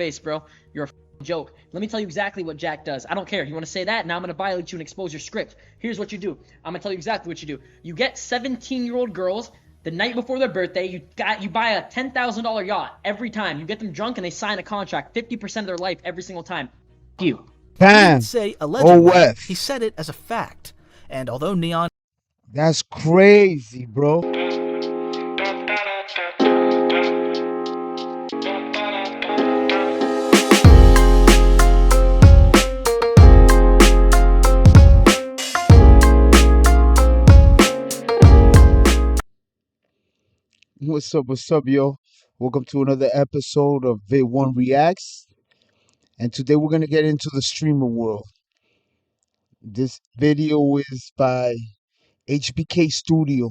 face, bro. You're a joke. Let me tell you exactly what Jack does. I don't care. You want to say that? Now I'm going to violate you and expose your script. Here's what you do. I'm going to tell you exactly what you do. You get 17-year-old girls the night before their birthday. You buy a $10,000 yacht every time. You get them drunk and they sign a contract 50% of their life every single time. You. He didn't say allegedly. He said it as a fact. And although Neon... That's crazy, bro. What's up, yo? Welcome to another episode of Vidwon Reacts. And today we're going to get into the streamer world. This video is by HBK Studio.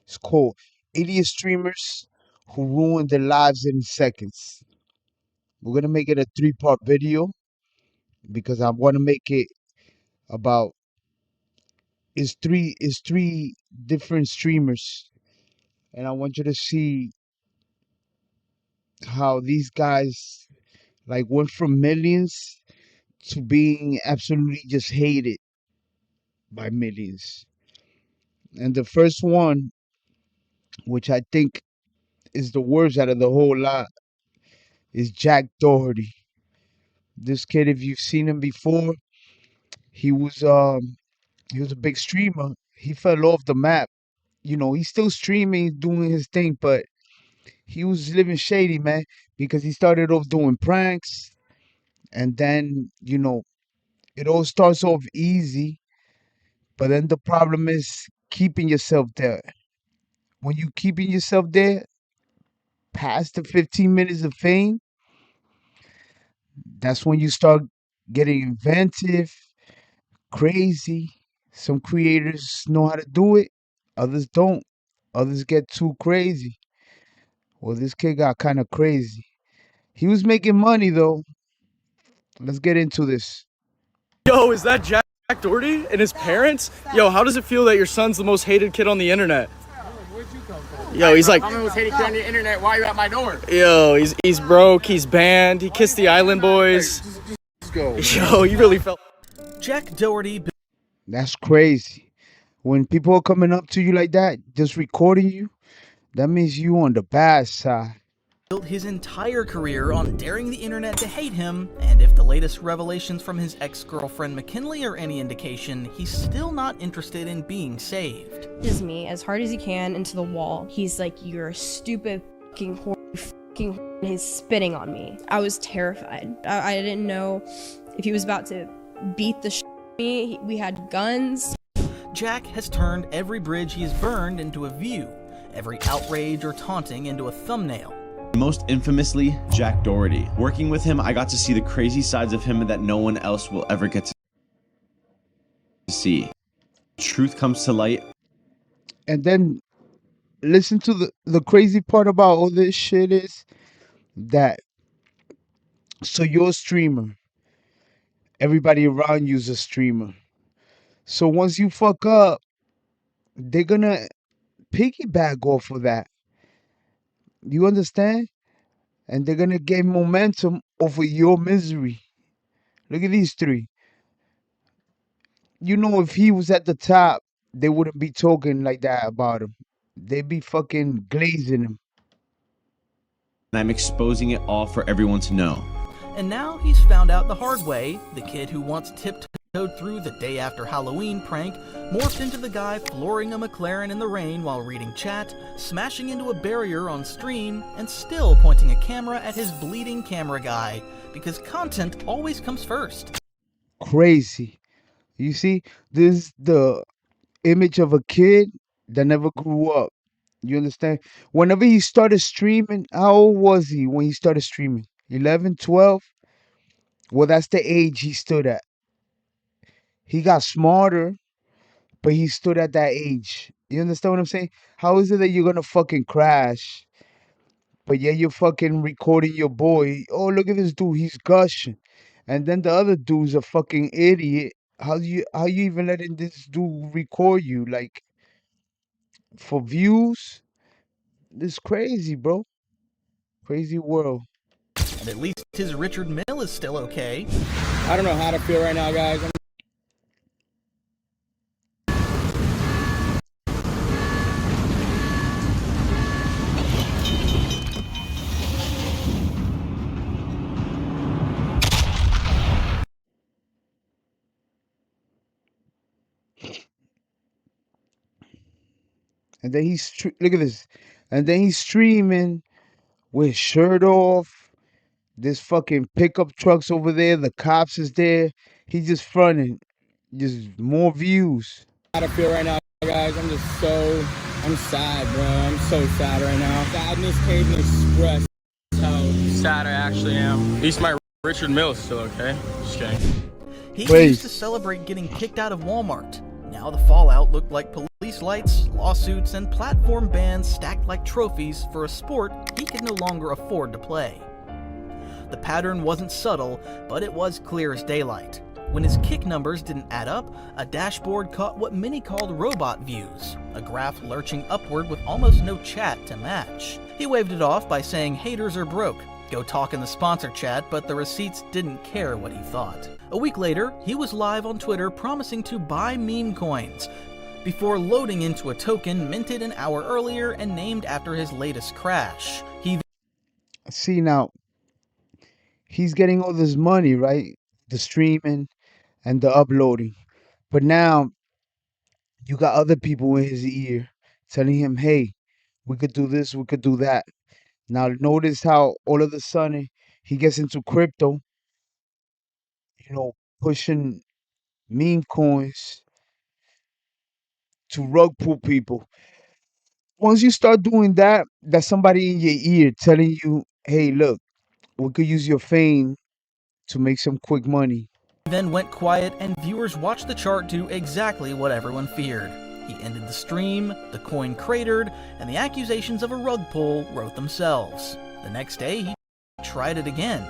It's called Idiot Streamers Who Ruin Their Lives in Seconds. We're going to make it a 3-part video because I want to make it about it's three different streamers, and I want you to see how these guys like went from millions to being absolutely just hated by millions. And the first one, which I think is the worst out of the whole lot, is Jack Doherty. This kid, if you've seen him before, he was a big streamer. He fell off the map. You know, he's still streaming, doing his thing, but he was living shady, man, because he started off doing pranks, and then, you know, it all starts off easy, but then the problem is keeping yourself there. When you keeping yourself there past the 15 minutes of fame, that's when you start getting inventive, crazy. Some creators know how to do it, others don't. Others get too crazy. Well, this kid got kind of crazy. He was making money though. Let's get into this. Yo, is that Jack Doherty and his parents? Yo, how does it feel that your son's the most hated kid on the internet? Where'd you come from? Yo, he's like, I'm the most hated kid on the internet. Why are you at my door? yo, he's broke, he's banned, he kissed the Island Boys. Let's go. Yo, you really felt... Jack Doherty That's crazy. When people are coming up to you like that, just recording you, that means you on the bad side. built his entire career on daring the internet to hate him, and if the latest revelations from his ex-girlfriend McKinley are any indication, he's still not interested in being saved. Pushes me as hard as he can into the wall. He's like, "You're a stupid fucking whore, you fucking whore," and he's spitting on me. I was terrified. I didn't know if he was about to beat the shit out of me. We had guns. Jack has turned every bridge he has burned into a view, every outrage or taunting into a thumbnail. Most infamously, Jack Doherty. Working with him, I got to see the crazy sides of him that no one else will ever get to see. Truth comes to light. And then listen to the crazy part about all this shit is that, so you're a streamer. Everybody around you's a streamer. So once you fuck up, they're gonna piggyback off of that. You understand? And they're gonna gain momentum off of your misery. Look at these three. You know, if he was at the top, they wouldn't be talking like that about him. They'd be fucking glazing him. And I'm exposing it all for everyone to know. And now he's found out the hard way, the kid who once tiptoed through the day after Halloween prank morphed into the guy flooring a McLaren in the rain while reading chat, smashing into a barrier on stream, and still pointing a camera at his bleeding camera guy, because content always comes first. Crazy. You see, this is the image of a kid that never grew up. You understand? Whenever he started streaming, how old was he when he started streaming? 11, 12? Well, that's the age he stood at. He got smarter, but he stood at that age. You understand what I'm saying? How is it that you're gonna fucking crash, but yeah, you're fucking recording your boy? Oh, look at this dude, he's gushing. And then the other dude's a fucking idiot. How you even letting this dude record you? Like, for views? This crazy, bro. Crazy world. And at least his Richard Mill is still okay. I don't know how to feel right now, guys. And then look at this. And then he's streaming with his shirt off. This fucking pickup truck's over there. The cops is there. He's just fronting. Just more views. How to feel right now, guys. I'm sad, bro. I'm so sad right now. Sadness can't even express how sad I actually am. At least my Richard Mill is still okay. Just kidding. He Wait. used to celebrate getting kicked out of Walmart. Now the fallout looked like police lights, lawsuits, and platform bans stacked like trophies for a sport he could no longer afford to play. The pattern wasn't subtle, but it was clear as daylight. When his kick numbers didn't add up, a dashboard caught what many called robot views, a graph lurching upward with almost no chat to match. He waved it off by saying haters are broke. Go talk in the sponsor chat, but the receipts didn't care what he thought. A week later, he was live on Twitter promising to buy meme coins, before loading into a token minted an hour earlier and named after his latest crash. See, now, he's getting all this money, right? The streaming and the uploading. But now, you got other people in his ear telling him, hey, we could do this, we could do that. Now, notice how all of a sudden he gets into crypto, pushing meme coins to rug pull people. Once you start doing that, that's somebody in your ear telling you, hey, look, we could use your fame to make some quick money. Then went quiet and viewers watched the chart do exactly what everyone feared. He ended the stream, the coin cratered, and the accusations of a rug pull wrote themselves. The next day, he tried it again.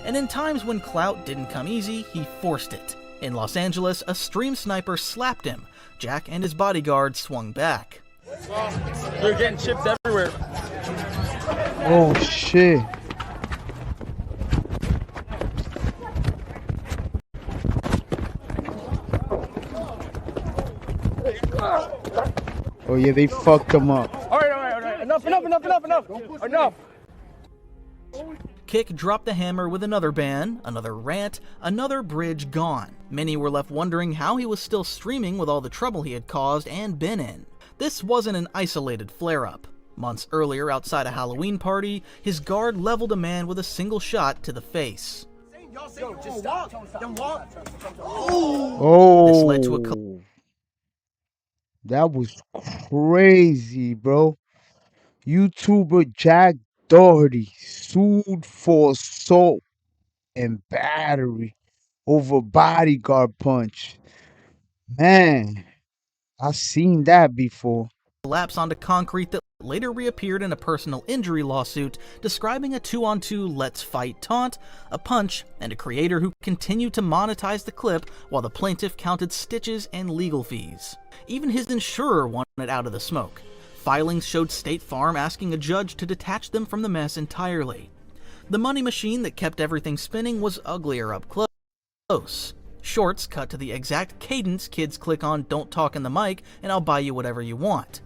And in times when clout didn't come easy, he forced it. In Los Angeles, a stream sniper slapped him. Jack and his bodyguard swung back. You're getting chips everywhere. Oh, shit. Oh, yeah, they fucked him up. All right. Enough. Kick dropped the hammer with another ban, another rant, another bridge gone. Many were left wondering how he was still streaming with all the trouble he had caused and been in. This wasn't an isolated flare-up. Months earlier, outside a Halloween party, his guard leveled a man with a single shot to the face. Oh, This led to a that was crazy, bro. YouTuber Jack Doherty sued for assault and battery over bodyguard punch. Man, I've seen that before. collapse onto concrete that later reappeared in a personal injury lawsuit describing a 2-on-2 let's fight taunt, a punch, and a creator who continued to monetize the clip while the plaintiff counted stitches and legal fees. Even his insurer wanted out of the smoke. Filings showed State Farm asking a judge to detach them from the mess entirely. The money machine that kept everything spinning was uglier up close. Shorts cut to the exact cadence kids click on "Don't talk in the mic" and "I'll buy you whatever you want."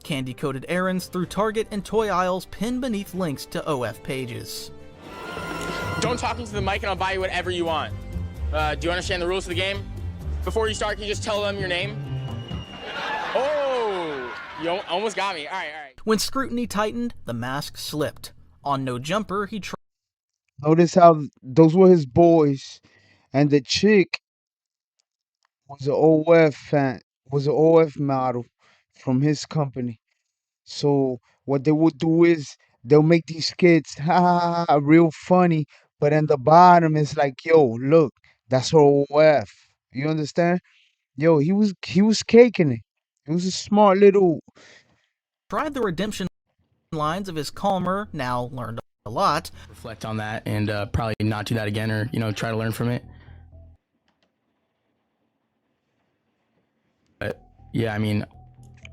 Candy-coated errands through Target and toy aisles pinned beneath links to OF pages. Don't talk into the mic and I'll buy you whatever you want. Do you understand the rules of the game? Before you start, can you just tell them your name? Oh, you almost got me. All right. When scrutiny tightened, the mask slipped. On No Jumper, he tried. Notice how those were his boys, and the chick was an OF model from his company. So what they would do is they'll make these skits, real funny, but in the bottom it's like, yo, look, that's her OF. You understand? Yo, he was caking it. It was a smart little. Tried the redemption lines of his calmer, now learned a lot. Reflect on that and probably not do that again, or try to learn from it. But yeah, I mean,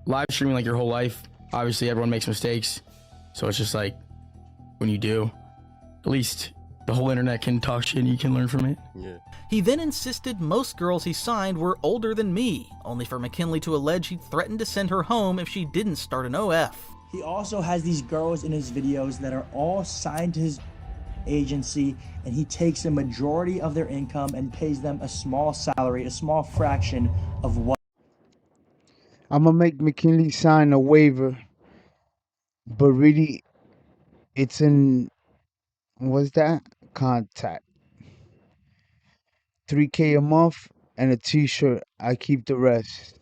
live streaming like your whole life, obviously everyone makes mistakes, so it's just like when you do, at least The whole internet can talk shit and you can learn from it. Yeah. He then insisted most girls he signed were older than me, only for McKinley to allege he threatened to send her home if she didn't start an OF. He also has these girls in his videos that are all signed to his agency, and he takes a majority of their income and pays them a small salary, a small fraction of what. I'm gonna make McKinley sign a waiver, but really, it's in what's that? Contact. 3K a month and a T-shirt. I keep the rest.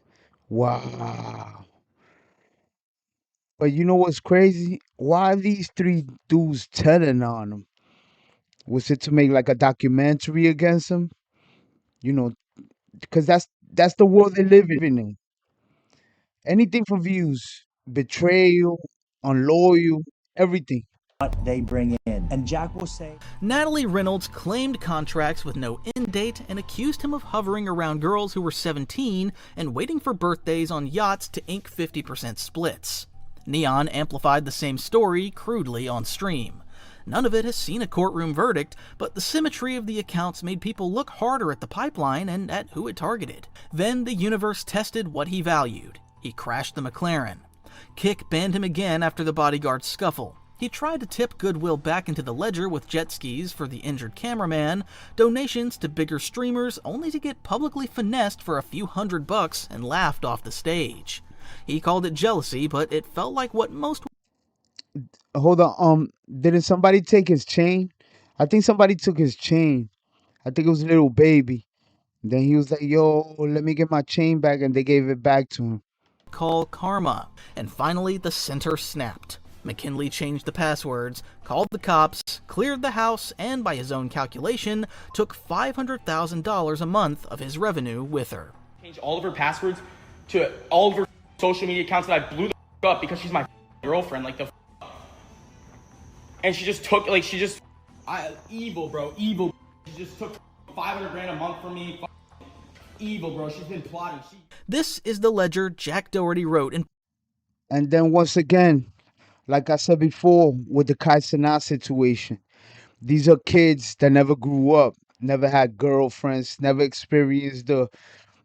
Wow. But you know what's crazy? Why are these three dudes telling on him? Was it to make like a documentary against him? You know, because that's the world they live in. Anything for views, betrayal, unloyal, everything. They bring in. And Jack will say, Natalie Reynolds claimed contracts with no end date and accused him of hovering around girls who were 17 and waiting for birthdays on yachts to ink 50% splits. Neon amplified the same story crudely on stream. None of it has seen a courtroom verdict, but the symmetry of the accounts made people look harder at the pipeline and at who it targeted. Then the universe tested what he valued. He crashed the McLaren. Kick banned him again after the bodyguard's scuffle. He tried to tip goodwill back into the ledger with jet skis for the injured cameraman, donations to bigger streamers only to get publicly finessed for a few $100 and laughed off the stage. He called it jealousy, but it felt like what most... Hold on. Didn't somebody take his chain? I think somebody took his chain. I think it was a little baby. Then he was like, yo, let me get my chain back, and they gave it back to him. call karma. And finally, the center snapped. McKinley changed the passwords, called the cops, cleared the house, and by his own calculation, took $500,000 a month of his revenue with her. Changed all of her passwords to all of her social media accounts that I blew the up because she's my girlfriend, like the and she just took, like, evil, bro, evil. She just took $500,000 a month from me. Evil, bro. She's been plotting. This is the ledger Jack Doherty wrote in. And then once again, like I said before, with the Kai Cenat situation, these are kids that never grew up, never had girlfriends, never experienced the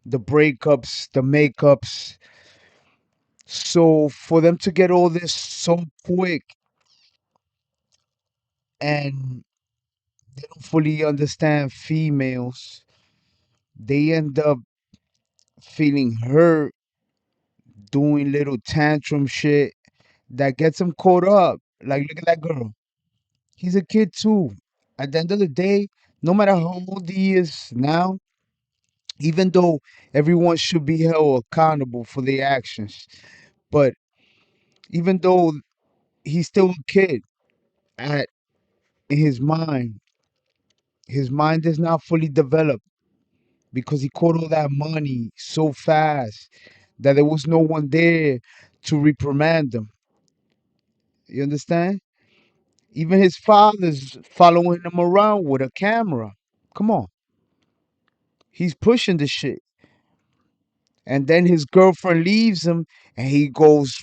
breakups, the makeups. So for them to get all this so quick, and they don't fully understand females, they end up feeling hurt, doing little tantrum shit that gets them caught up. Like, look at that girl. He's a kid too. At the end of the day, no matter how old he is now, even though everyone should be held accountable for their actions, but even though he's still a kid, at in his mind is not fully developed because he caught all that money so fast that there was no one there to reprimand him. You understand? Even his father's following him around with a camera. Come on. He's pushing the shit. And then his girlfriend leaves him and he goes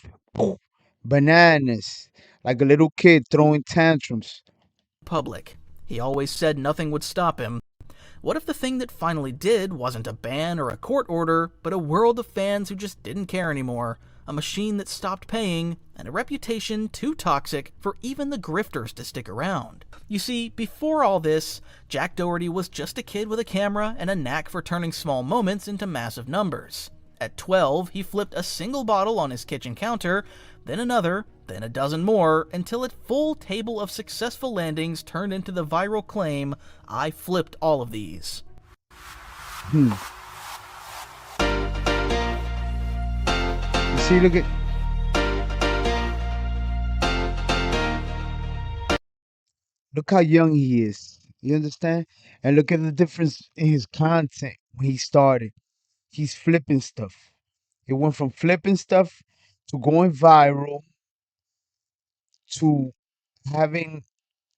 bananas like a little kid throwing tantrums. Public. He always said nothing would stop him. What if the thing that finally did wasn't a ban or a court order, but a world of fans who just didn't care anymore, a machine that stopped paying, and a reputation too toxic for even the grifters to stick around? You see, before all this, Jack Doherty was just a kid with a camera and a knack for turning small moments into massive numbers. At 12, he flipped a single bottle on his kitchen counter, then another, then a dozen more, until a full table of successful landings turned into the viral claim, "I flipped all of these." You see, look how young he is. You understand? And look at the difference in his content when he started. He's flipping stuff. It went from flipping stuff to going viral to having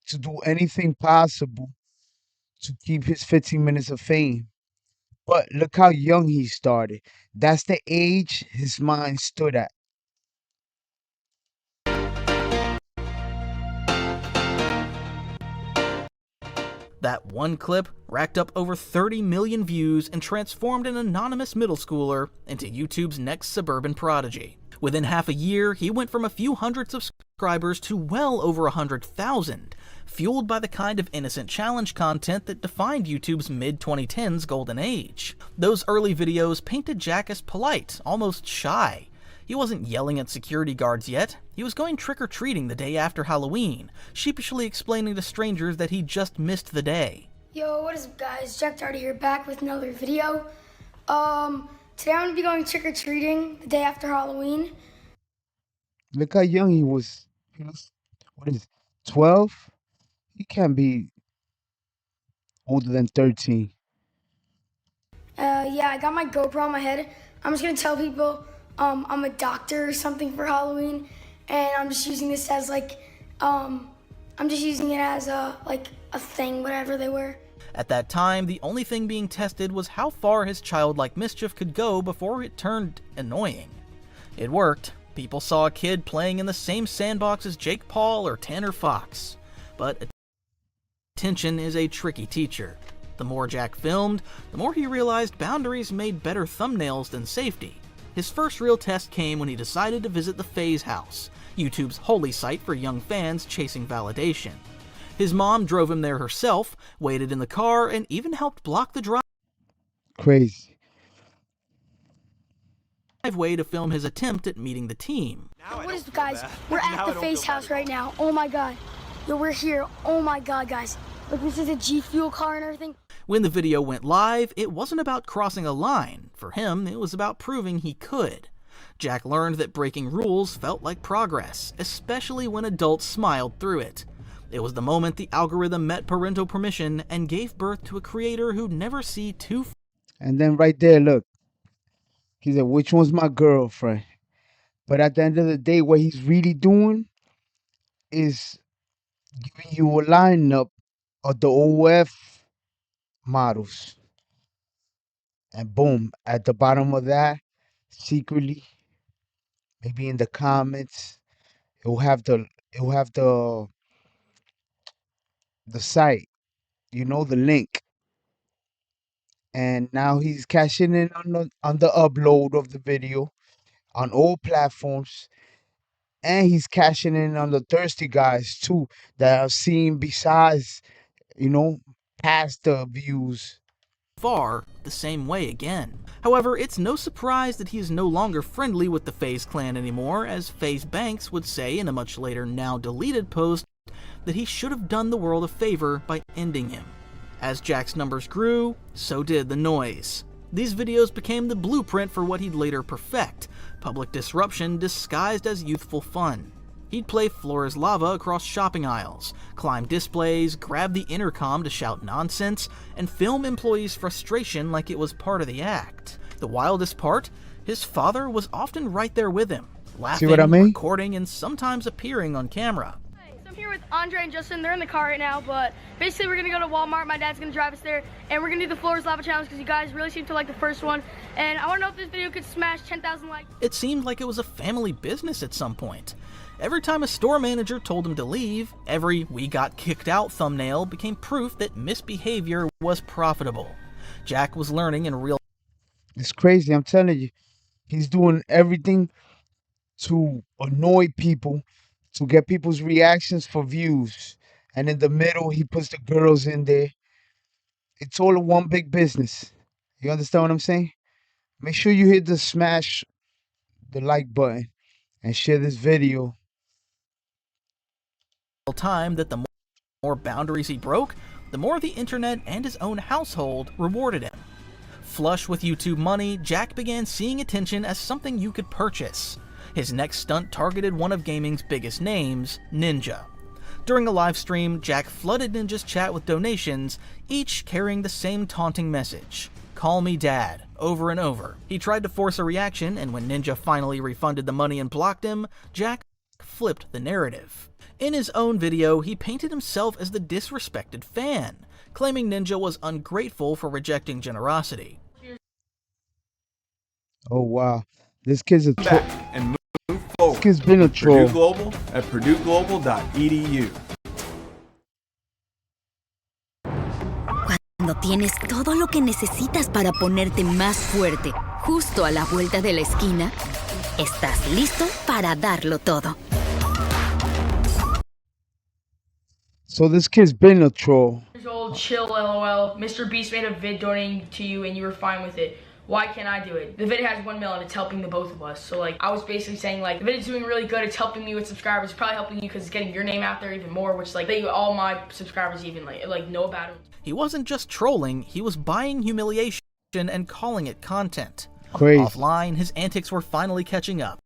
to do anything possible to keep his 15 minutes of fame. But look how young he started. That's the age his mind stood at. That one clip racked up over 30 million views and transformed an anonymous middle schooler into YouTube's next suburban prodigy. Within half a year, he went from a few hundred subscribers to well over 100,000, fueled by the kind of innocent challenge content that defined YouTube's mid-2010s golden age. Those early videos painted Jack as polite, almost shy. He wasn't yelling at security guards yet. He was going trick-or-treating the day after Halloween, sheepishly explaining to strangers that he just missed the day. Yo, what is up, guys? Jack Doherty here, back with another video. Today I'm gonna be going trick-or-treating the day after Halloween. Look how young he was. He was, what is it, 12? He can't be older than 13. Yeah, I got my GoPro on my head. I'm just gonna tell people I'm a doctor or something for Halloween, and I'm just using this as like, I'm just using it as a thing, whatever they were. At that time, the only thing being tested was how far his childlike mischief could go before it turned annoying. It worked. People saw a kid playing in the same sandbox as Jake Paul or Tanner Fox. But attention is a tricky teacher. The more Jack filmed, the more he realized boundaries made better thumbnails than safety. His first real test came when he decided to visit the FaZe house, YouTube's holy site for young fans chasing validation. His mom drove him there herself, waited in the car, and even helped block the Crazy. driveway to film his attempt at meeting the team. What is up, guys? We're at the FaZe house right now. Oh my god. Yo, we're here. Oh my god, guys. Like, this is a G Fuel car and everything. When the video went live, it wasn't about crossing a line. For him, it was about proving he could. Jack learned that breaking rules felt like progress, especially when adults smiled through it. It was the moment the algorithm met parental permission and gave birth to a creator who'd never see two. And then right there, look. He said, which one's my girlfriend? But at the end of the day, what he's really doing is giving you a lineup of the OF models. And boom, at the bottom of that, secretly, maybe in the comments, it'll have the site, the link. And now he's cashing in on the upload of the video on all platforms. And he's cashing in on the thirsty guys too that I've seen besides, past the views. Far the same way again. However, it's no surprise that he is no longer friendly with the FaZe clan anymore, as FaZe Banks would say in a much later, now deleted post that he should have done the world a favor by ending him. As Jack's numbers grew, so did the noise. These videos became the blueprint for what he'd later perfect, public disruption disguised as youthful fun. He'd play Floor is Lava across shopping aisles, climb displays, grab the intercom to shout nonsense, and film employees' frustration like it was part of the act. The wildest part? His father was often right there with him, laughing, recording, and sometimes appearing on camera. I'm here with Andre and Justin. They're in the car right now, but basically we're gonna go to Walmart. My dad's gonna drive us there, and we're gonna do the Floor is Lava challenge because you guys really seem to like the first one, and I want to know if this video could smash 10,000 likes. It seemed like it was a family business at some point. Every time a store manager told him to leave, every "we got kicked out" thumbnail became proof that misbehavior was profitable. Jack was learning in real. It's crazy, I'm telling you. He's doing everything to annoy people, to get people's reactions for views. And in the middle, he puts the girls in there. It's all one big business. You understand what I'm saying? Make sure you hit the smash the like button and share this video. Time that the more boundaries he broke, the more the internet and his own household rewarded him. Flush with YouTube money, Jack began seeing attention as something you could purchase. His next stunt targeted one of gaming's biggest names, Ninja. During a live stream, Jack flooded Ninja's chat with donations, each carrying the same taunting message: "Call me Dad," over and over. He tried to force a reaction, and when Ninja finally refunded the money and blocked him, Jack flipped the narrative. In his own video, he painted himself as the disrespected fan, claiming Ninja was ungrateful for rejecting generosity. Oh wow, this kid's a troll. And move forward. This kid's been a troll. Purdue Global at purdueglobal.edu. Cuando tienes todo lo que necesitas para ponerte más fuerte, justo a la vuelta de la esquina, estás listo para darlo todo. So this kid's been a troll. Years old, chill, lol. Mr. Beast made a vid donating to you and you were fine with it. Why can't I do it? The video has 1 million and it's helping the both of us. So like, I was basically saying like, the video's doing really good. It's helping me with subscribers. It's probably helping you because it's getting your name out there even more, which like, all my subscribers even like know about it. He wasn't just trolling, he was buying humiliation and calling it content. Crazy. Offline, his antics were finally catching up.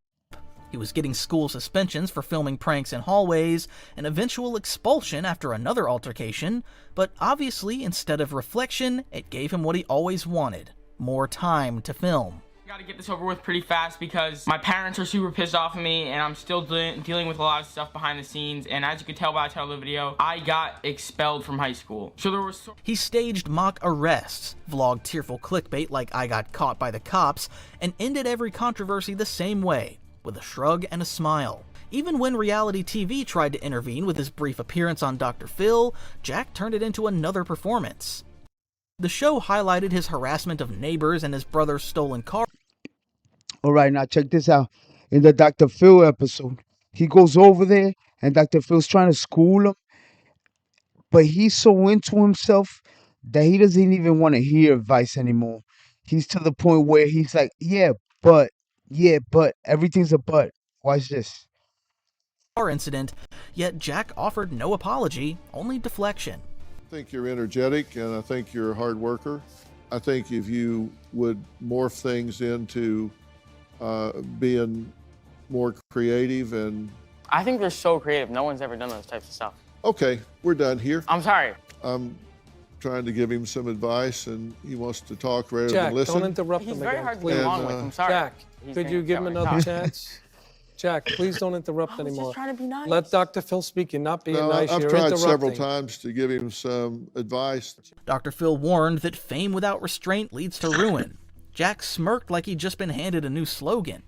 He was getting school suspensions for filming pranks in hallways, an eventual expulsion after another altercation, but obviously, instead of reflection, it gave him what he always wanted: more time to film. I gotta get this over with pretty fast because my parents are super pissed off at me and I'm still dealing with a lot of stuff behind the scenes, and as you can tell by the title of the video, I got expelled from high school. So there was He staged mock arrests, vlogged tearful clickbait like "I got caught by the cops," and ended every controversy the same way, with a shrug and a smile. Even when reality TV tried to intervene with his brief appearance on Dr. Phil, Jack turned it into another performance. The show highlighted his harassment of neighbors and his brother's stolen car. Alright, now check this out. In the Dr. Phil episode, he goes over there and Dr. Phil's trying to school him, but he's so into himself that he doesn't even want to hear advice anymore. He's to the point where he's like, yeah, but, everything's a but. Watch this. Incident, yet Jack offered no apology, only deflection. I think you're energetic and I think you're a hard worker. I think if you would morph things into being more creative and... I think they're so creative. No one's ever done those types of stuff. Okay, we're done here. I'm sorry. I'm trying to give him some advice and he wants to talk rather Jack, than listen. don't interrupt him He's very again, hard to please. get along with. I'm sorry. Jack, could you give him another chance? Jack, please don't interrupt I was anymore. just trying to be nice. Let Dr. Phil speak. You're not being No, nice. I've You're tried interrupting. several times to give him some advice. Dr. Phil warned that fame without restraint leads to ruin. Jack smirked like he'd just been handed a new slogan.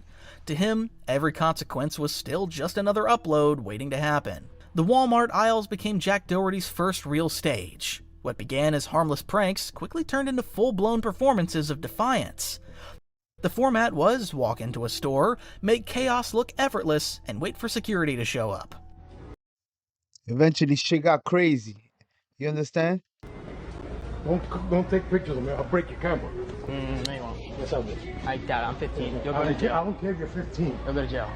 To him, every consequence was still just another upload waiting to happen. The Walmart aisles became Jack Doherty's first real stage. What began as harmless pranks quickly turned into full-blown performances of defiance. The format was walk into a store, make chaos look effortless, and wait for security to show up. Eventually, shit got crazy. You understand? Don't take pictures of me. I'll break your camera. No, you won't. Yes, I will. I doubt it. I'm 15. You'll I go to don't jail. care if you're 15. You'll go to jail.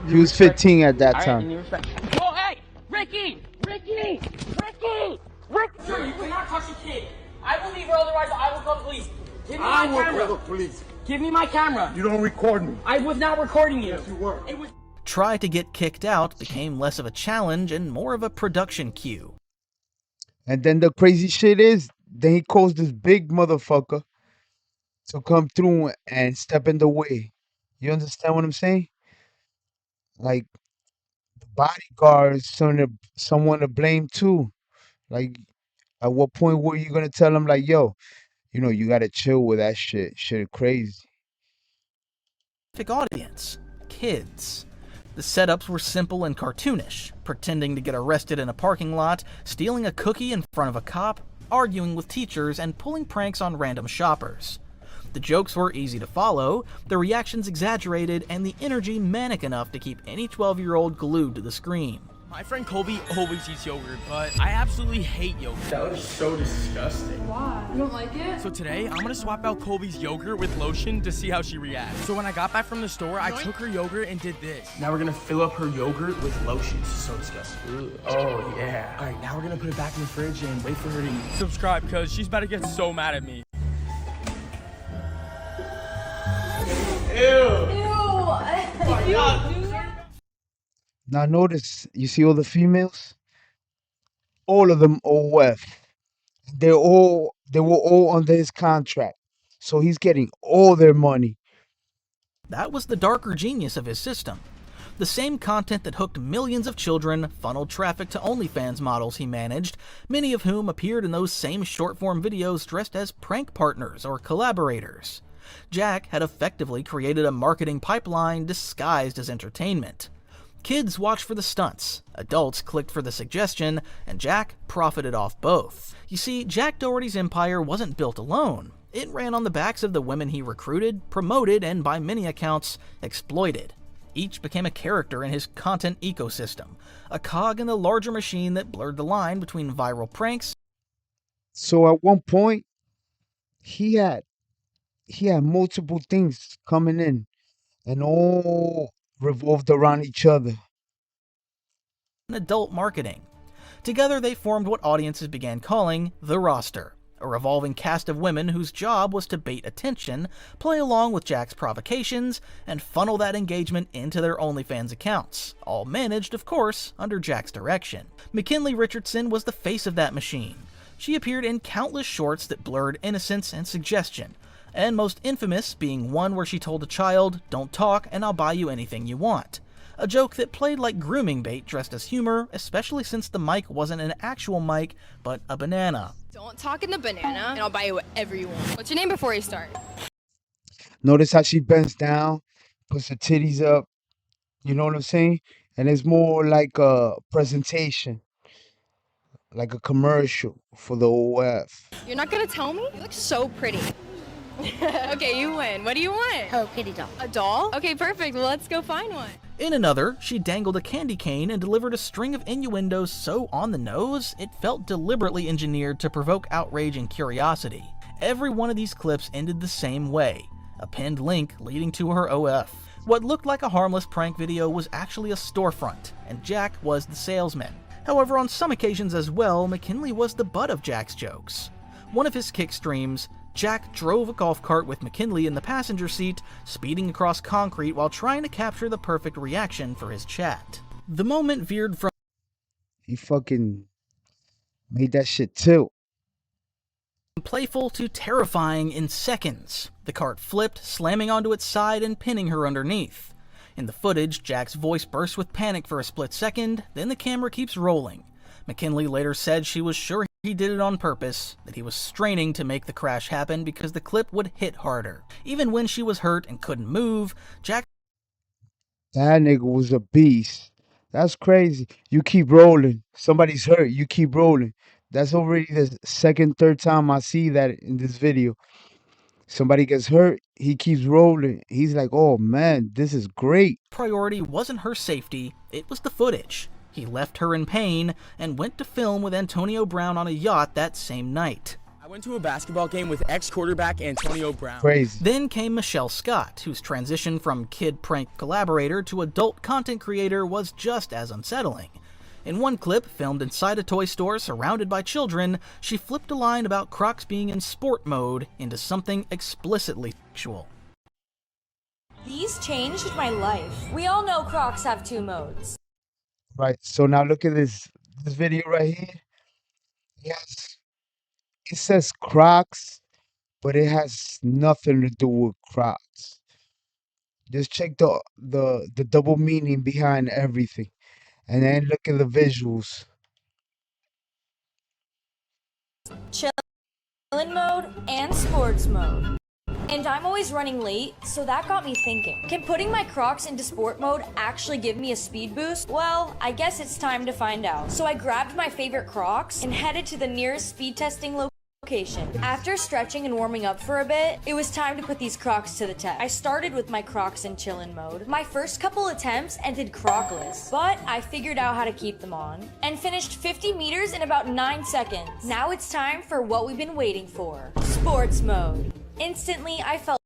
He was 15 at that All right, time. and you respect. Oh, hey! Ricky! Ricky! Ricky! Ricky! Sir, you cannot touch a kid. I will leave or otherwise I will call the police. Give me my I will camera. call the police. Give me my camera. You don't record me. I was not recording you. Yes, you were. It was... Try to get kicked out became less of a challenge and more of a production cue. And then the crazy shit is, then he calls this big motherfucker to come through and step in the way. You understand what I'm saying? Like, the bodyguard is someone to blame too. Like, at what point were you gonna tell him, like, yo, you know, you gotta chill with that shit. Shit is crazy. Audience, kids. The setups were simple and cartoonish, pretending to get arrested in a parking lot, stealing a cookie in front of a cop, arguing with teachers, and pulling pranks on random shoppers. The jokes were easy to follow, the reactions exaggerated, and the energy manic enough to keep any 12-year-old glued to the screen. My friend Colby always eats yogurt, but I absolutely hate yogurt. That looks so disgusting. Why? You don't like it? So today, I'm gonna swap out Colby's yogurt with lotion to see how she reacts. So when I got back from the store, I took her yogurt and did this. Now we're gonna fill up her yogurt with lotion. This is so disgusting. Ooh. Oh, yeah. All right, now we're gonna put it back in the fridge and wait for her to eat. Subscribe, because she's about to get so mad at me. Now notice, you see all the females? All of them OF. They were all under his contract. So he's getting all their money. That was the darker genius of his system. The same content that hooked millions of children funneled traffic to OnlyFans models he managed, many of whom appeared in those same short-form videos dressed as prank partners or collaborators. Jack had effectively created a marketing pipeline disguised as entertainment. Kids watched for the stunts, adults clicked for the suggestion, and Jack profited off both. You see, Jack Doherty's empire wasn't built alone. It ran on the backs of the women he recruited, promoted, and by many accounts, exploited. Each became a character in his content ecosystem, a cog in the larger machine that blurred the line between viral pranks. So at one point, he had multiple things coming in, and all revolved around each other. And adult marketing. Together they formed what audiences began calling the roster, a revolving cast of women whose job was to bait attention, play along with Jack's provocations, and funnel that engagement into their OnlyFans accounts, all managed, of course, under Jack's direction. McKinley Richardson was the face of that machine. She appeared in countless shorts that blurred innocence and suggestion, and most infamous being one where she told a child, "Don't talk and I'll buy you anything you want." A joke that played like grooming bait dressed as humor, especially since the mic wasn't an actual mic, but a banana. Don't talk in the banana, and I'll buy you whatever you want. What's your name before you start? Notice how she bends down, puts her titties up, you know what I'm saying? And it's more like a presentation, like a commercial for the OF. You're not gonna tell me? You look so pretty. Okay, you win. What do you want? Hello Kitty doll. A doll? Okay, perfect. Well, let's go find one. In another, she dangled a candy cane and delivered a string of innuendos so on the nose, it felt deliberately engineered to provoke outrage and curiosity. Every one of these clips ended the same way, a pinned link leading to her OF. What looked like a harmless prank video was actually a storefront, and Jack was the salesman. However, on some occasions as well, McKinley was the butt of Jack's jokes. One of his kick streams, Jack drove a golf cart with McKinley in the passenger seat, speeding across concrete while trying to capture the perfect reaction for his chat. The moment veered from He fucking made that shit tilt. playful to terrifying in seconds. The cart flipped, slamming onto its side and pinning her underneath. In the footage, Jack's voice bursts with panic for a split second, then the camera keeps rolling. McKinley later said she was sure he did it on purpose, that he was straining to make the crash happen because the clip would hit harder. Even when she was hurt and couldn't move, Jack... That nigga was a beast. That's crazy. You keep rolling. Somebody's hurt. You keep rolling. That's already the second, third time I see that in this video. Somebody gets hurt. He keeps rolling. He's like, oh man, this is great. Priority wasn't her safety, it was the footage. He left her in pain and went to film with Antonio Brown on a yacht that same night. I went to a basketball game with ex-quarterback Antonio Brown. Crazy. Then came Michelle Scott, whose transition from kid prank collaborator to adult content creator was just as unsettling. In one clip, filmed inside a toy store surrounded by children, she flipped a line about Crocs being in sport mode into something explicitly sexual. These changed my life. We all know Crocs have 2 modes. Right. So now look at this video right here. Yes. It says Crocs, but it has nothing to do with Crocs. Just check the double meaning behind everything. And then look at the visuals. Chillin' mode and sports mode. And I'm always running late, so that got me thinking. Can putting my Crocs into sport mode actually give me a speed boost? Well, I guess it's time to find out. So I grabbed my favorite Crocs and headed to the nearest speed testing location. After stretching and warming up for a bit, it was time to put these Crocs to the test. I started with my Crocs in chillin' mode. My first couple attempts ended Crocless, but I figured out how to keep them on and finished 50 meters in about 9 seconds. Now it's time for what we've been waiting for. Sports mode. Instantly, I felt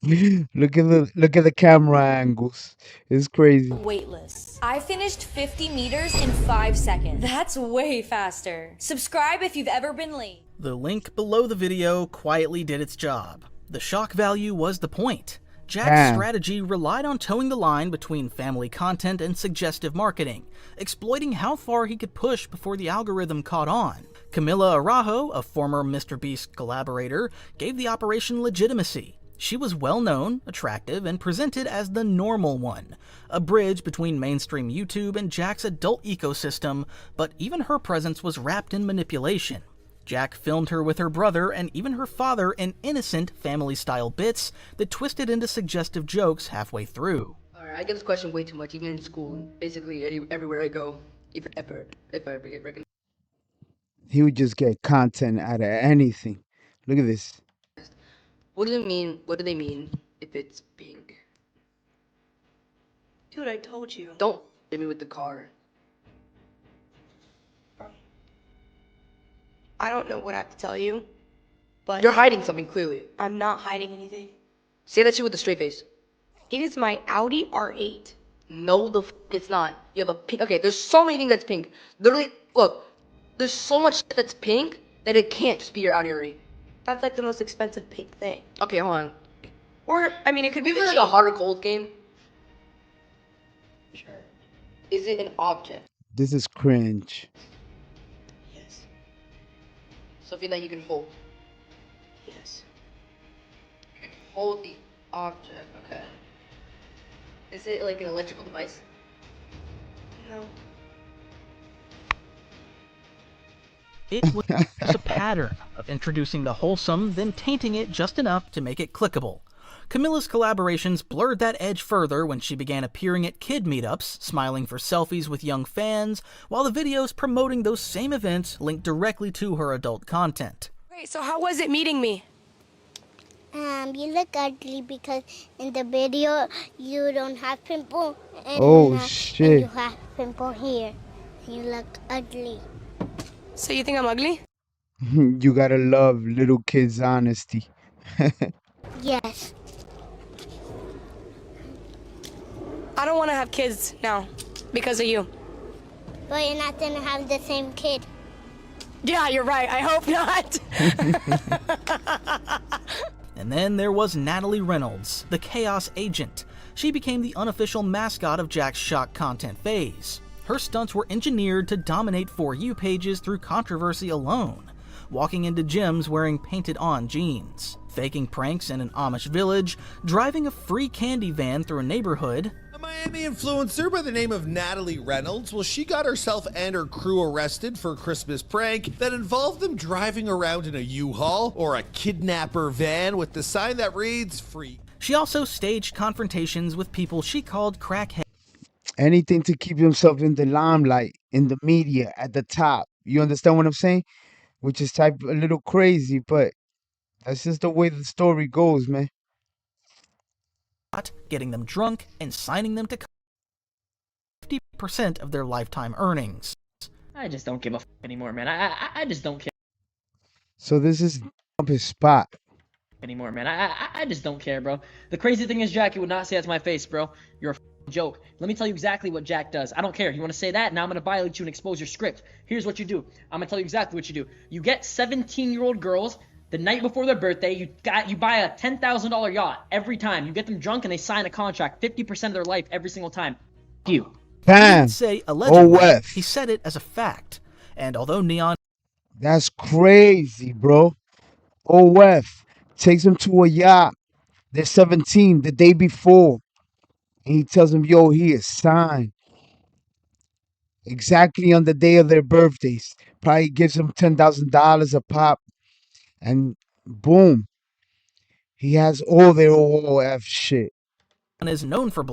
Look at the camera angles. It's crazy. weightless. I finished 50 meters in 5 seconds. That's way faster. Subscribe if you've ever been late. The link below the video quietly did its job. The shock value was the point. Jack's strategy relied on towing the line between family content and suggestive marketing, exploiting how far he could push before the algorithm caught on. Camila Araujo, a former MrBeast collaborator, gave the operation legitimacy. She was well-known, attractive, and presented as the normal one, a bridge between mainstream YouTube and Jack's adult ecosystem, but even her presence was wrapped in manipulation. Jack filmed her with her brother and even her father in innocent family-style bits that twisted into suggestive jokes halfway through. I get this question way too much, even in school. Basically, everywhere I go, if I ever get recognized. He would just get content out of anything. Look at this. What do they mean? What do they mean if it's pink? Dude, I told you. Don't hit me with the car. I don't know what I have to tell you, but You're hiding something, clearly. I'm not hiding anything. Say that shit with a straight face. It is my Audi R8. No, it's not. You have a pink. Okay, there's so many things that's pink. Literally, look. There's so much shit that's pink that it can't just be your Audi R8. That's like the most expensive pink thing. Okay, hold on. Or, I mean, it could be Maybe like a hot or cold game. Sure. Is it an object? This is cringe. Yes. Something that you can hold. Yes. You can hold the object. Okay. Is it like an electrical device? No. It was a pattern of introducing the wholesome, then tainting it just enough to make it clickable. Camilla's collaborations blurred that edge further when she began appearing at kid meetups, smiling for selfies with young fans, while the videos promoting those same events linked directly to her adult content. Wait, so how was it meeting me? You look ugly because in the video you don't have pimple. Oh, and shit. you have pimple here. You look ugly. So you think I'm ugly? You gotta love little kids' honesty. Yes. I don't want to have kids now because of you. But you're not gonna have the same kid. Yeah, you're right. I hope not. And then there was Natalie Reynolds, the Chaos Agent. She became the unofficial mascot of Jack's shock content phase. Her stunts were engineered to dominate For You pages through controversy alone, walking into gyms wearing painted-on jeans, faking pranks in an Amish village, driving a free candy van through a neighborhood. A Miami influencer by the name of Natalie Reynolds, well, she got herself and her crew arrested for a Christmas prank that involved them driving around in a U-Haul or a kidnapper van with the sign that reads "Free." She also staged confrontations with people she called crackheads. Anything to keep himself in the limelight, in the media, at the top. You understand what I'm saying? Which is type a little crazy, but that's just the way the story goes, man. Getting them drunk and signing them to 50% of their lifetime earnings. I just don't give a f anymore, man. I just don't care So this is his spot. anymore, man. I just don't care, bro. The crazy thing is, Jack, you would not say that to my face, bro. You're a joke. Let me tell you exactly what Jack does. I don't care. You want to say that? Now I'm going to violate you and expose your script. Here's what you do. I'm going to tell you exactly what you do. You get 17-year-old girls the night before their birthday. You buy a $10,000 yacht every time. You get them drunk and they sign a contract. 50% of their life every single time. You. Bam. He didn't say allegedly. OF. He said it as a fact. And although Neon... That's crazy, bro. OF takes them to a yacht. They're 17 the day before. And he tells them, yo, he is signed. Exactly on the day of their birthdays. Probably gives them $10,000 a pop. And boom. He has all their OF shit. is known for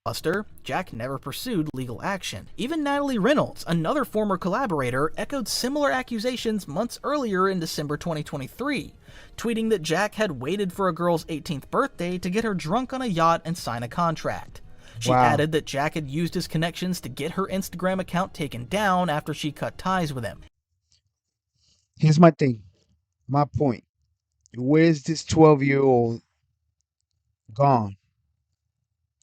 bluster, Jack never pursued legal action. Even Natalie Reynolds, another former collaborator, echoed similar accusations months earlier in December 2023, tweeting that Jack had waited for a girl's 18th birthday to get her drunk on a yacht and sign a contract. She added that Jack had used his connections to get her Instagram account taken down after she cut ties with him. Here's my thing. My point. Where's this 12-year-old gone?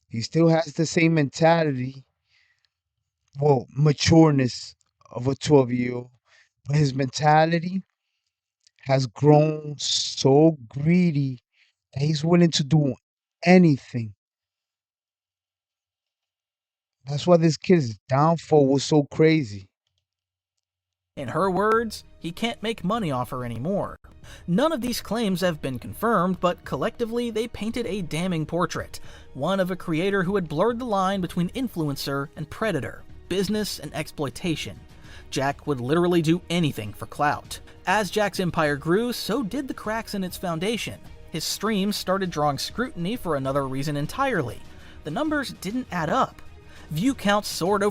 He still has the same mentality, well, matureness of a 12-year-old, but his mentality has grown so greedy that he's willing to do anything. That's why this kid's downfall was so crazy. In her words, he can't make money off her anymore. None of these claims have been confirmed, but collectively they painted a damning portrait, one of a creator who had blurred the line between influencer and predator, business and exploitation. Jack would literally do anything for clout. As Jack's empire grew, so did the cracks in its foundation. His streams started drawing scrutiny for another reason entirely. the numbers didn't add up. View counts soared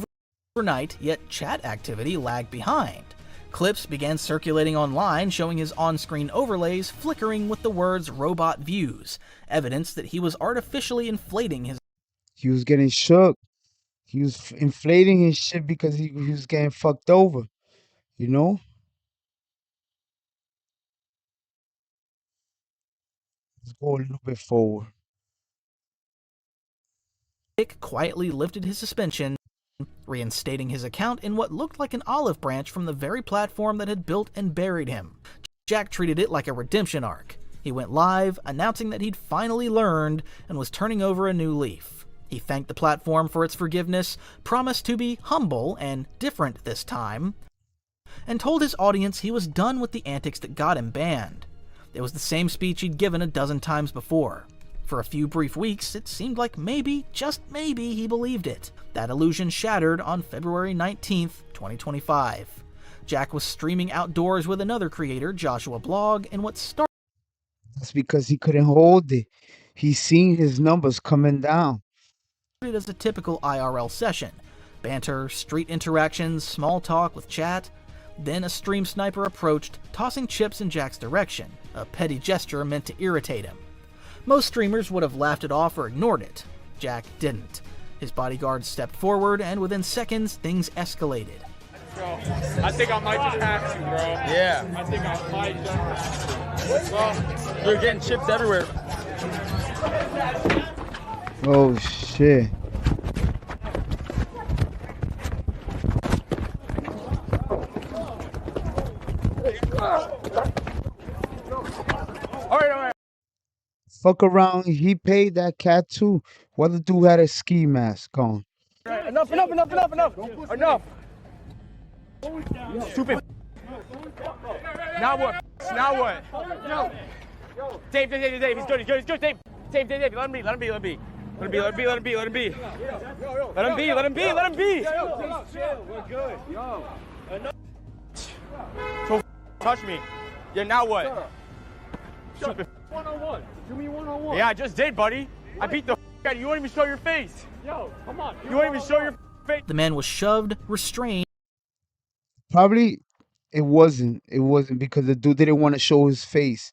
overnight, yet chat activity lagged behind. Clips began circulating online showing his on-screen overlays flickering with the words robot views, evidence that he was artificially inflating his... He was getting shook. He was inflating his shit because he was getting fucked over, you know? Let's go a little bit forward. Dick quietly lifted his suspension, reinstating his account in what looked like an olive branch from the very platform that had built and buried him. Jack treated it like a redemption arc. He went live, announcing that he'd finally learned and was turning over a new leaf. He thanked the platform for its forgiveness, promised to be humble and different this time, and told his audience he was done with the antics that got him banned. It was the same speech he'd given a dozen times before. For a few brief weeks, it seemed like maybe, just maybe, he believed it. That illusion shattered on February 19th, 2025. Jack was streaming outdoors with another creator, Joshua Blog, in what started... That's because he couldn't hold it. He's seen his numbers coming down. ...as a typical IRL session. Banter, street interactions, small talk with chat. Then a stream sniper approached, tossing chips in Jack's direction, a petty gesture meant to irritate him. Most streamers would have laughed it off or ignored it. Jack didn't. His bodyguards stepped forward, and within seconds, things escalated. Bro, I think I might just have to, bro. Yeah. I think I might just have to. Bro, you're getting chips everywhere. Oh, shit. All right. Fuck around, he paid that cat too. What the dude had a ski mask on. Enough. Stupid. Now what? Dave, he's good, Dave. Dave, let him be. Let him be. We're good. Yo. So touch me. Yeah, now what? Stupid. 1-on-1. Do me 1-on-1. Yeah, I just did, buddy. I beat the out of you. You won't even show your face. Yo, come on. You won't even show your face. The man was shoved, restrained. Probably it wasn't because the dude didn't want to show his face.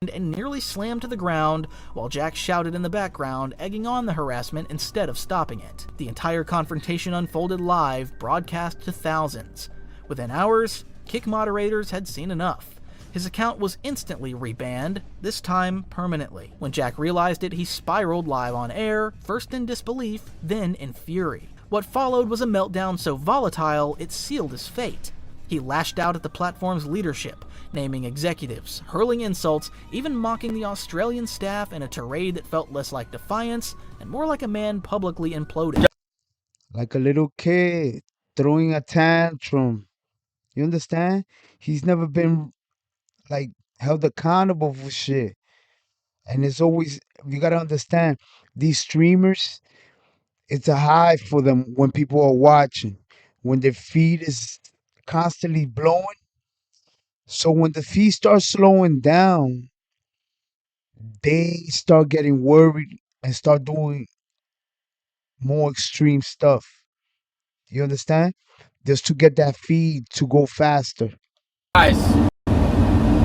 And nearly slammed to the ground while Jack shouted in the background, egging on the harassment instead of stopping it. The entire confrontation unfolded live, broadcast to thousands. Within hours, Kick moderators had seen enough. His account was instantly rebanned, this time permanently. When Jack realized it, he spiraled live on air, first in disbelief, then in fury. What followed was a meltdown so volatile, it sealed his fate. He lashed out at the platform's leadership, naming executives, hurling insults, even mocking the Australian staff in a tirade that felt less like defiance and more like a man publicly imploding. Like a little kid throwing a tantrum. You understand? He's never been like held accountable for shit. And it's always, you gotta understand, these streamers, it's a high for them when people are watching, when their feed is constantly blowing. So when the feed starts slowing down, they start getting worried and start doing more extreme stuff. You understand? Just to get that feed to go faster. Guys,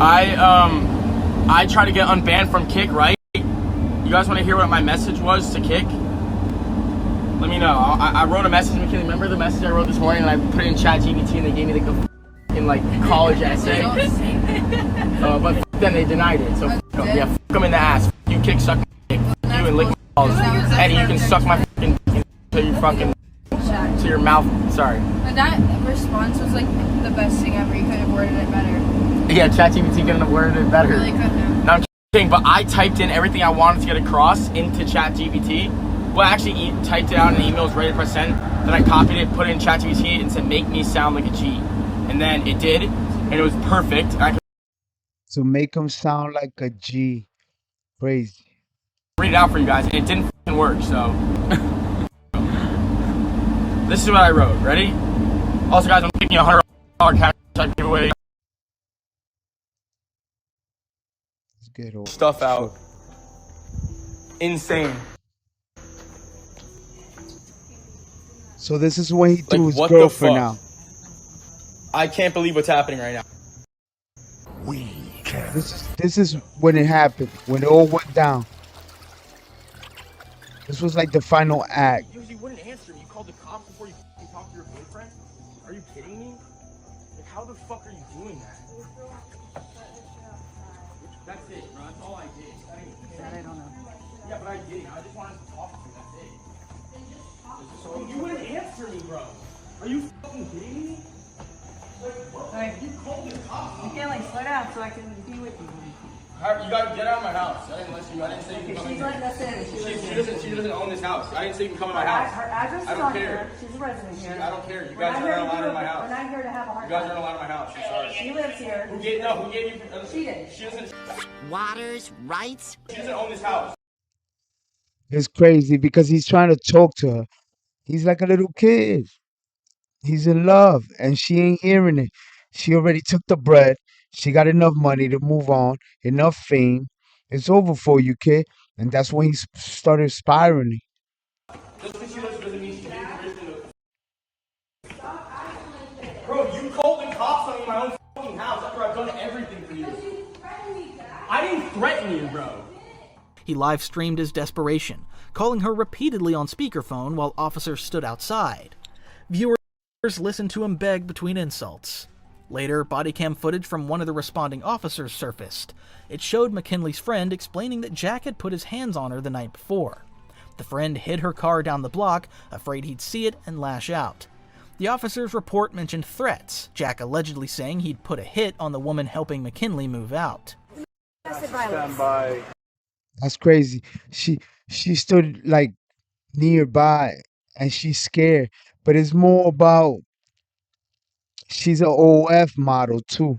I try to get unbanned from Kick, right? You guys want to hear what my message was to Kick? Let me know. I wrote a message. McKinley, remember the message I wrote this morning and I put it in ChatGPT and they gave me like a in like college essay. But then they denied it. So yeah, fuck them in the ass. You Kick, suck my dick. You and lick my balls. Eddie, you can suck my fucking dick until you fucking to your mouth. Sorry. But that response was like the best thing ever. You could have worded it better. Yeah, ChatGPT couldn't have worded it better. Really couldn't have. No, I'm kidding, but I typed in everything I wanted to get across into ChatGPT. Well, I actually typed it out in the email, was ready to press send. Then I copied it, put it in ChatGPT, and said, make me sound like a G. And then it did, and it was perfect. So make him sound like a G. Crazy. Read it out for you guys, and it didn't fucking work, so. This is what I wrote. Ready? Also, guys, I'm taking a $100 cash giveaway. Let's get old Stuff out. Insane. So this is when he threw Like, his what the girlfriend fuck? out. I can't believe what's happening right now. This is when it happened, when it all went down. This was like the final act. Because you wouldn't answer me. You called the cops before you talked to your boyfriend? Are you kidding me? Like, how the fuck are you doing that? That's it, bro. That's all I did. I don't know. Yeah, but I did. I just wanted to talk to you. That's it. So you wouldn't answer me, bro. Are you fucking kidding me? Like, what? Like, you called the cops. You can't like slow down so I can be with you. You gotta get out of my house. I didn't listen. I didn't say you can come in. She's letting us in. She doesn't own this house. I didn't say you can come in my house. Her address is I don't on care. here. She's a resident here. I don't care. You guys aren't allowed in my house. We're not here to have a hard You guys time. aren't allowed in my house. I'm sorry. She lives here. Who gave you? She did. She doesn't. Waters, rights. She doesn't own this house. It's crazy because he's trying to talk to her. He's like a little kid. He's in love and she ain't hearing it. She already took the bread. She got enough money to move on, enough fame. It's over for you, kid. And that's when he started spiraling. Just because she lives doesn't mean she needs permission to. Bro, you called the cops on me in my own fucking house after I've done everything for you. I didn't threaten you, bro. He live-streamed his desperation, calling her repeatedly on speakerphone while officers stood outside. Viewers listened to him beg between insults. Later, body cam footage from one of the responding officers surfaced. It showed McKinley's friend explaining that Jack had put his hands on her the night before. The friend hid her car down the block, afraid he'd see it and lash out. The officer's report mentioned threats, Jack allegedly saying he'd put a hit on the woman helping McKinley move out. Stand by. That's crazy. She stood like nearby and she's scared. But it's more about she's an OF model too.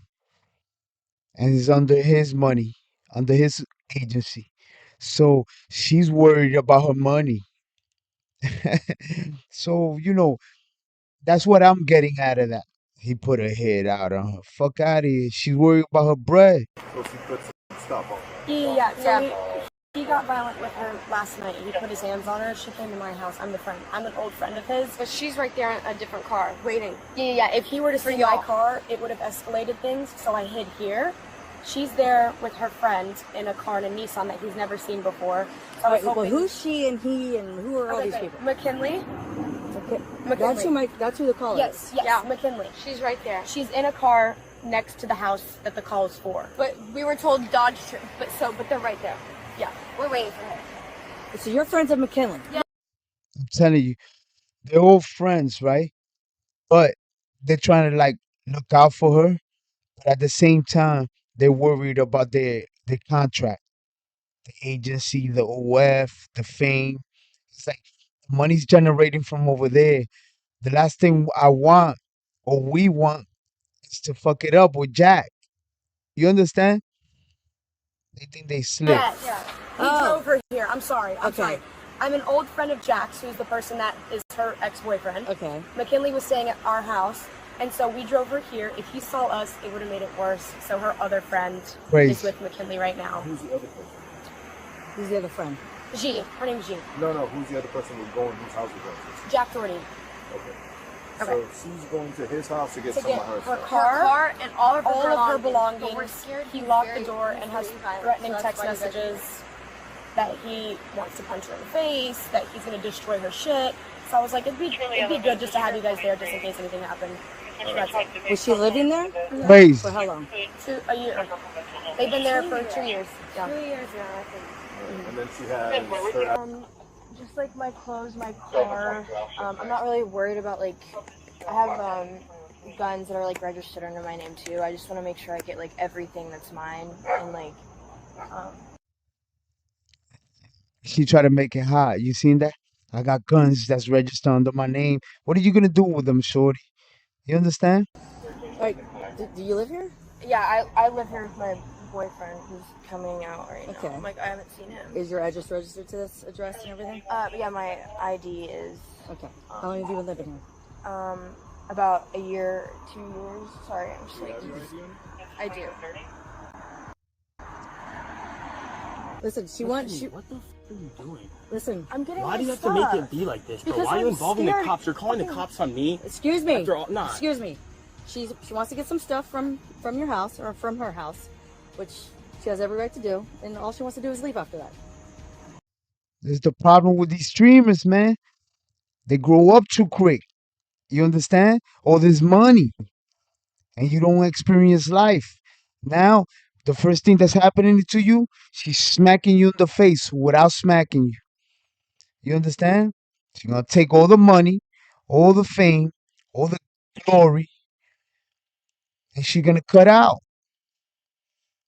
And it's under his money, under his agency. So she's worried about her money. So, that's what I'm getting out of that. He put a head out on her. Fuck out of here. She's worried about her bread. So she put some stuff on. Yeah. So he got violent with her last night. He put his hands on her. She came to my house. I'm the friend. I'm an old friend of his. But she's right there in a different car, waiting. Yeah. If he were to see my car, it would have escalated things. So I hid here. She's there with her friend in a car in a Nissan that he's never seen before. So Well, who's she and he and who are all these people? McKinley. Okay. McKinley. That's who the caller is. Yes. Yeah, McKinley. She's right there. She's in a car next to the house that the call is for. But we were told Dodge, but they're right there. Yeah, we're waiting for her. So you're friends of McKinley? Yeah. I'm telling you, they're all friends, right? But they're trying to like look out for her. But at the same time, they're worried about their contract, the agency, the OF, the fame. It's like the money's generating from over there. The last thing I want or we want is to fuck it up with Jack. You understand? They think they slip. Yeah. He drove her here. I'm sorry. I'm sorry. I'm an old friend of Jack's, who's the person that is her ex-boyfriend. Okay. McKinley was staying at our house, and so we drove her here. If he saw us, it would have made it worse. So her other friend is with McKinley right now. Who's the other person? Who's the other friend? G. Her name's G. No. Who's the other person who's going? Whose house is going? Jack Doherty. Okay. So she's going to his house to get To some get of her her stuff. car and all of her belongings. belongings. But we're scared He he's locked the very door and has violent, threatening so text that's why he's messages that he wants to punch her in the face, that he's going to destroy her shit. So I was like, it'd be good just to have you guys there just in case anything happened. So that's it. Was she living there? Crazy. For how long? A year. They've been there for 2 years. Yeah. 2 years now, I think. And then she has her. Just like my clothes, my car. I'm not really worried about like, I have guns that are like registered under my name too. I just want to make sure I get like everything that's mine and like. She tried to make it hot. You seen that? I got guns that's registered under my name. What are you gonna do with them, shorty? You understand? Like, do you live here? Yeah, I live here with my boyfriend who's coming out right now. Okay. Like I haven't seen him. Is your address registered to this address and everything? Yeah, my ID is. Okay. How long have you been living here? About a year, 2 years. Sorry, I'm just like. I do. Listen, What the f are you doing? Listen, I'm getting Why do you have to stuff. make it be like this, bro? Because Why are you I'm involving the scared. cops? You're calling the cops on me? Excuse me. After all, nah. Excuse me. She wants to get some stuff from your house or from her house, which she has every right to do, and all she wants to do is leave after that. There's the problem with these streamers, man. They grow up too quick. You understand? All this money, and you don't experience life. Now, the first thing that's happening to you, she's smacking you in the face without smacking you. You understand? She's gonna take all the money, all the fame, all the glory, and she's gonna cut out.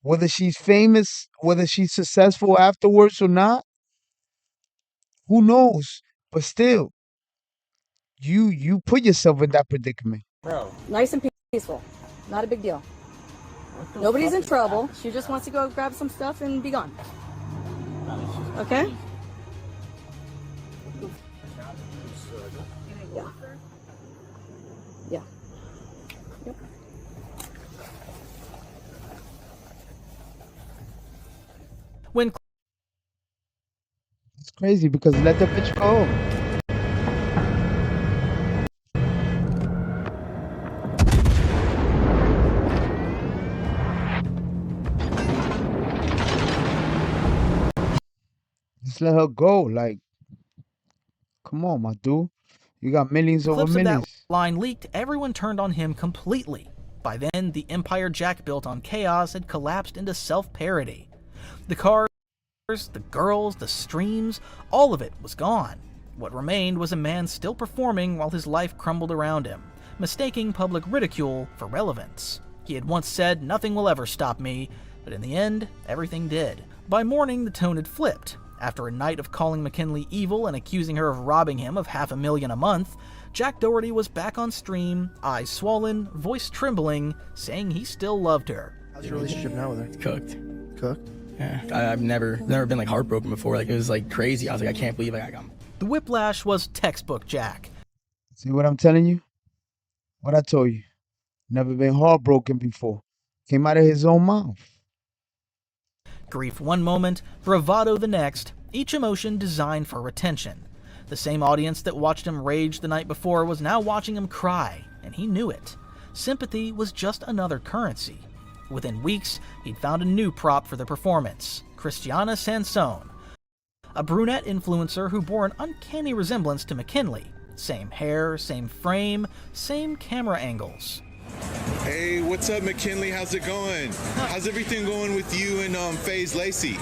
Whether she's famous, whether she's successful afterwards or not, who knows? But still, you put yourself in that predicament. Bro. Nice and peaceful. Not a big deal. Nobody's in trouble. She just wants to go grab some stuff and be gone. Okay? Yeah. Yeah. Yep. When It's crazy because let the bitch go. Just let her go. Like, come on, my dude. You got millions over clips of millions. that line leaked, everyone turned on him completely. By then, the empire Jack built on chaos had collapsed into self-parody. The cars, the girls, the streams, all of it was gone. What remained was a man still performing while his life crumbled around him, mistaking public ridicule for relevance. He had once said, "Nothing will ever stop me," but in the end, everything did. By morning, the tone had flipped. After a night of calling McKinley evil and accusing her of robbing him of $500,000 a month, Jack Doherty was back on stream, eyes swollen, voice trembling, saying he still loved her. How's your relationship now with her? It's cooked. Cooked? Yeah. I've never been like heartbroken before. Like it was like crazy. I was like, I can't believe I got. The whiplash was textbook Jack. See what I'm telling you? What I told you. Never been heartbroken before. Came out of his own mouth. Grief one moment, bravado the next, each emotion designed for retention. The same audience that watched him rage the night before was now watching him cry, and he knew it. Sympathy was just another currency. Within weeks, he'd found a new prop for the performance, Christiana Sansone, a brunette influencer who bore an uncanny resemblance to McKinley. Same hair, same frame, same camera angles. Hey, what's up, McKinley? How's it going? How's everything going with you and FaZe Lacey?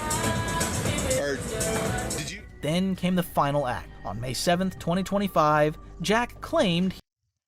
Or did you? Then came the final act. On May 7th, 2025, Jack claimed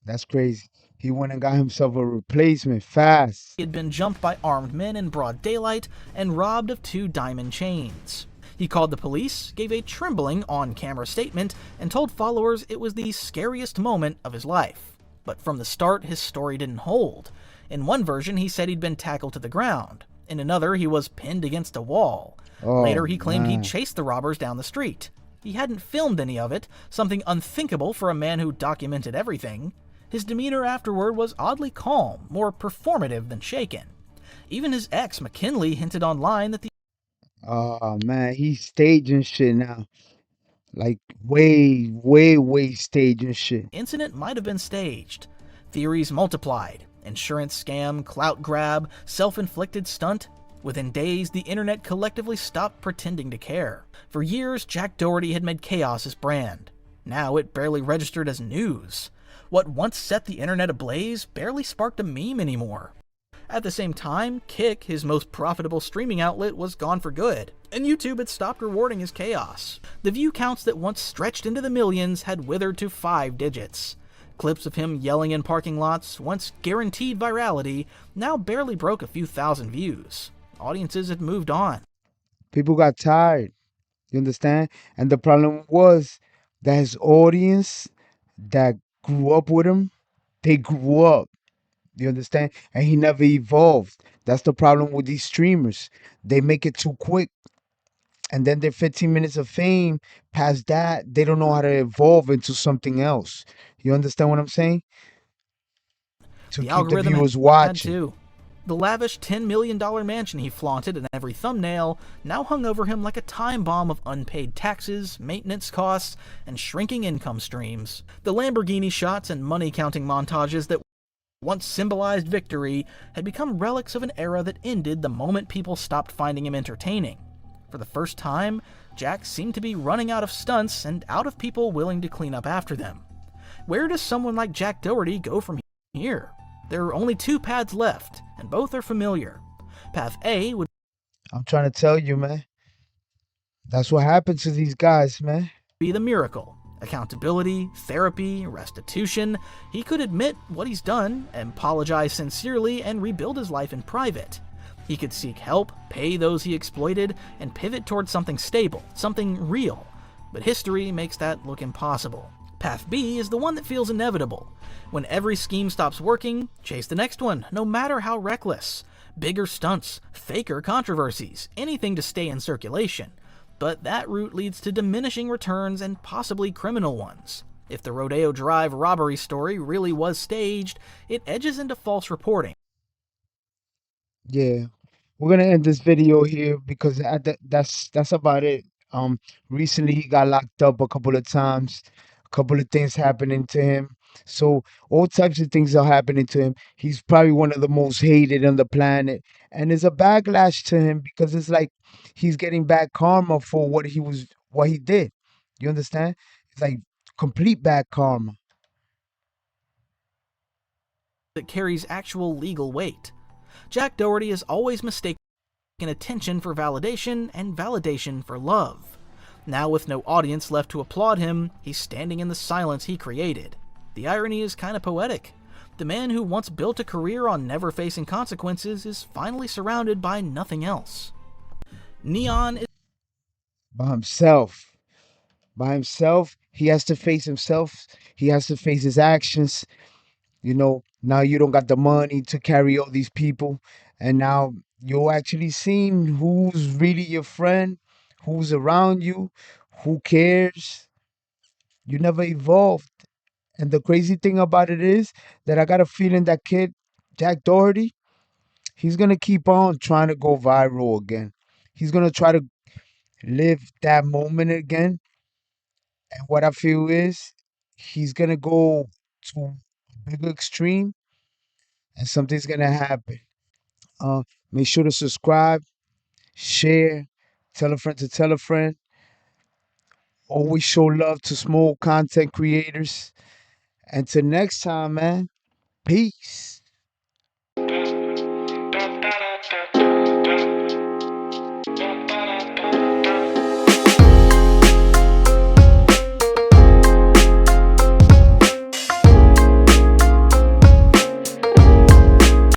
That's crazy. He went and got himself a replacement fast. he had been jumped by armed men in broad daylight and robbed of 2 diamond chains. He called the police, gave a trembling on-camera statement, and told followers it was the scariest moment of his life. But from the start, his story didn't hold. In one version, he said he'd been tackled to the ground. In another, he was pinned against a wall. Later, he claimed he'd chased the robbers down the street. He hadn't filmed any of it, something unthinkable for a man who documented everything. His demeanor afterward was oddly calm, more performative than shaken. Even his ex, McKinley, hinted online that the Oh, man, he's staging shit now. Like, way staging shit. incident might have been staged. Theories multiplied. Insurance scam, clout grab, self-inflicted stunt. Within days, the internet collectively stopped pretending to care. For years, Jack Doherty had made chaos his brand. Now it barely registered as news. What once set the internet ablaze barely sparked a meme anymore. At the same time, Kick, his most profitable streaming outlet, was gone for good, and YouTube had stopped rewarding his chaos. The view counts that once stretched into the millions had withered to 5 digits. Clips of him yelling in parking lots, once guaranteed virality, now barely broke a few thousand views. Audiences had moved on. People got tired. You understand? And the problem was that his audience that grew up with him, they grew up. You understand? And he never evolved. That's the problem with these streamers. They make it too quick. And then their 15 minutes of fame, past that, they don't know how to evolve into something else. You understand what I'm saying? To The keep the algorithm viewers had watching. too. The lavish $10 million mansion he flaunted in every thumbnail now hung over him like a time bomb of unpaid taxes, maintenance costs, and shrinking income streams. The Lamborghini shots and money-counting montages that once symbolized victory had become relics of an era that ended the moment people stopped finding him entertaining. For the first time, Jack seemed to be running out of stunts and out of people willing to clean up after them. Where does someone like Jack Doherty go from here? There are only two paths left, and both are familiar. Path A would I'm trying to tell you, man. That's what happened to these guys, man. Be the miracle. Accountability, therapy, restitution. He could admit what he's done, apologize sincerely, and rebuild his life in private. He could seek help, pay those he exploited, and pivot towards something stable, something real. But history makes that look impossible. Path B is the one that feels inevitable. When every scheme stops working, chase the next one, no matter how reckless. Bigger stunts, faker controversies, anything to stay in circulation. But that route leads to diminishing returns and possibly criminal ones. If the Rodeo Drive robbery story really was staged, it edges into false reporting. Yeah, we're gonna end this video here because that's about it. Recently he got locked up a couple of times, a couple of things happening to him. So all types of things are happening to him. He's probably one of the most hated on the planet, and there's a backlash to him because it's like he's getting bad karma for what he did. You understand? It's like complete bad karma. That carries actual legal weight. Jack Doherty has always mistaken attention for validation and validation for love. Now with no audience left to applaud him, he's standing in the silence he created. The irony is kind of poetic. The man who once built a career on never facing consequences is finally surrounded by nothing else. Neon is By himself. By himself, he has to face himself. He has to face his actions. You know, now you don't got the money to carry all these people. And now you're actually seeing who's really your friend, who's around you, who cares. You never evolved. And the crazy thing about it is that I got a feeling that kid, Jack Doherty, he's going to keep on trying to go viral again. He's going to try to live that moment again. And what I feel is he's going to go to a bigger extreme and something's going to happen. Make sure to subscribe, share, tell a friend to tell a friend. Always show love to small content creators. Until next time, man. Peace.